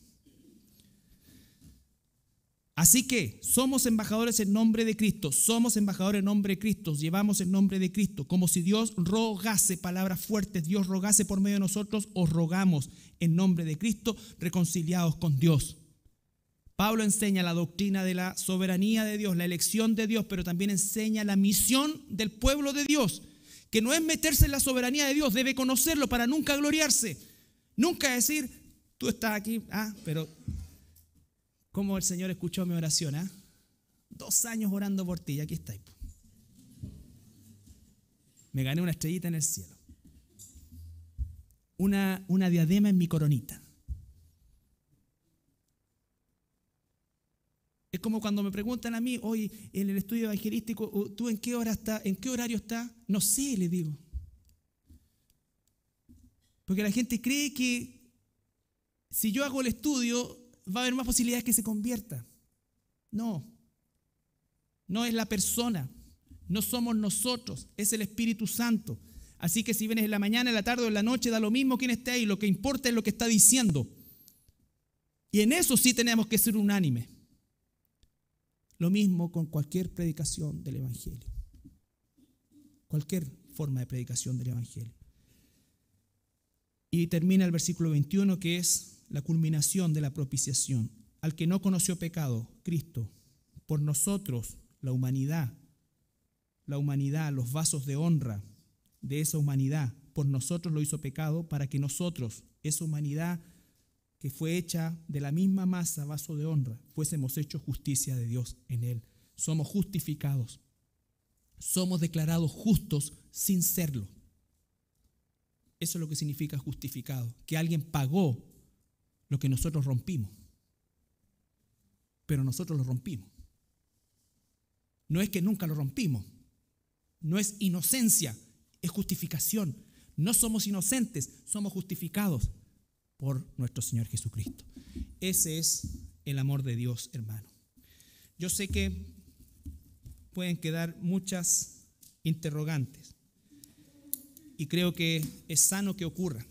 Así que somos embajadores en nombre de Cristo, somos embajadores en nombre de Cristo, llevamos el nombre de Cristo, como si Dios rogase, palabras fuertes, Dios rogase por medio de nosotros, os rogamos en nombre de Cristo, reconciliados con Dios. Pablo enseña la doctrina de la soberanía de Dios, la elección de Dios, pero también enseña la misión del pueblo de Dios, que no es meterse en la soberanía de Dios, debe conocerlo para nunca gloriarse, nunca decir, tú estás aquí, pero ¿cómo el Señor escuchó mi oración? 2 años orando por ti y aquí estáis. Me gané una estrellita en el cielo, una diadema en mi coronita. Es como cuando me preguntan a mí, hoy en el estudio evangelístico, ¿tú en qué hora estás? ¿En qué horario estás? No sé, le digo. Porque la gente cree que si yo hago el estudio, va a haber más posibilidades que se convierta. No. No es la persona. No somos nosotros. Es el Espíritu Santo. Así que si vienes en la mañana, en la tarde o en la noche, da lo mismo quién esté ahí. Lo que importa es lo que está diciendo. Y en eso sí tenemos que ser unánimes. Lo mismo con cualquier predicación del Evangelio. Cualquier forma de predicación del Evangelio. Y termina el versículo 21, que es la culminación de la propiciación. Al que no conoció pecado, Cristo, por nosotros, la humanidad, los vasos de honra de esa humanidad, por nosotros lo hizo pecado, para que nosotros, esa humanidad que fue hecha de la misma masa, vaso de honra, fuésemos hechos justicia de Dios en él. Somos justificados. Somos declarados justos sin serlo. Eso es lo que significa justificado, que alguien pagó lo que nosotros rompimos. Pero nosotros lo rompimos. No es que nunca lo rompimos. No es inocencia, es justificación. No somos inocentes, somos justificados por nuestro Señor Jesucristo. Ese es el amor de Dios, hermano. Yo sé que pueden quedar muchas interrogantes y creo que es sano que ocurra,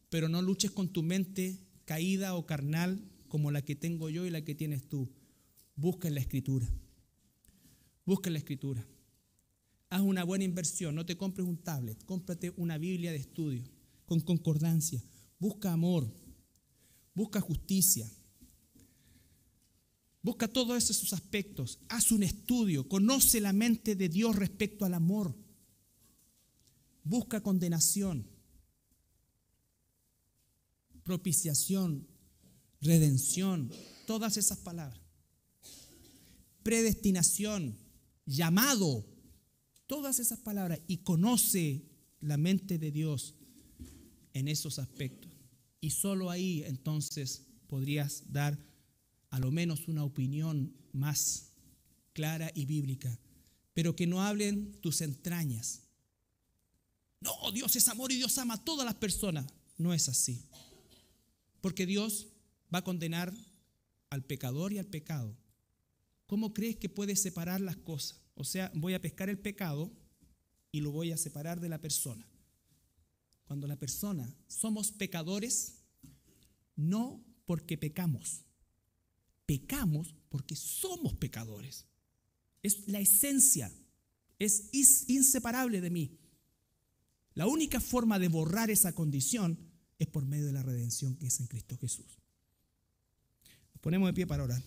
pero no luches con tu mente caída o carnal como la que tengo yo y la que tienes tú. Busca en la Escritura. Busca en la Escritura. Haz una buena inversión. No te compres un tablet. Cómprate una Biblia de estudio con concordancia. Busca amor. Busca justicia. Busca todos esos aspectos. Haz un estudio. Conoce la mente de Dios respecto al amor. Busca condenación, propiciación, redención, todas esas palabras. Predestinación, llamado, todas esas palabras. Y conoce la mente de Dios en esos aspectos. Y solo ahí entonces podrías dar a lo menos una opinión más clara y bíblica, pero que no hablen tus entrañas. No, Dios es amor y Dios ama a todas las personas. No es así. Porque Dios va a condenar al pecador y al pecado. ¿Cómo crees que puedes separar las cosas? O sea, voy a pescar el pecado y lo voy a separar de la persona. Cuando la persona, somos pecadores, no porque pecamos. Pecamos porque somos pecadores. Es la esencia, es inseparable de mí. La única forma de borrar esa condición es por medio de la redención que es en Cristo Jesús. Nos ponemos de pie para orar.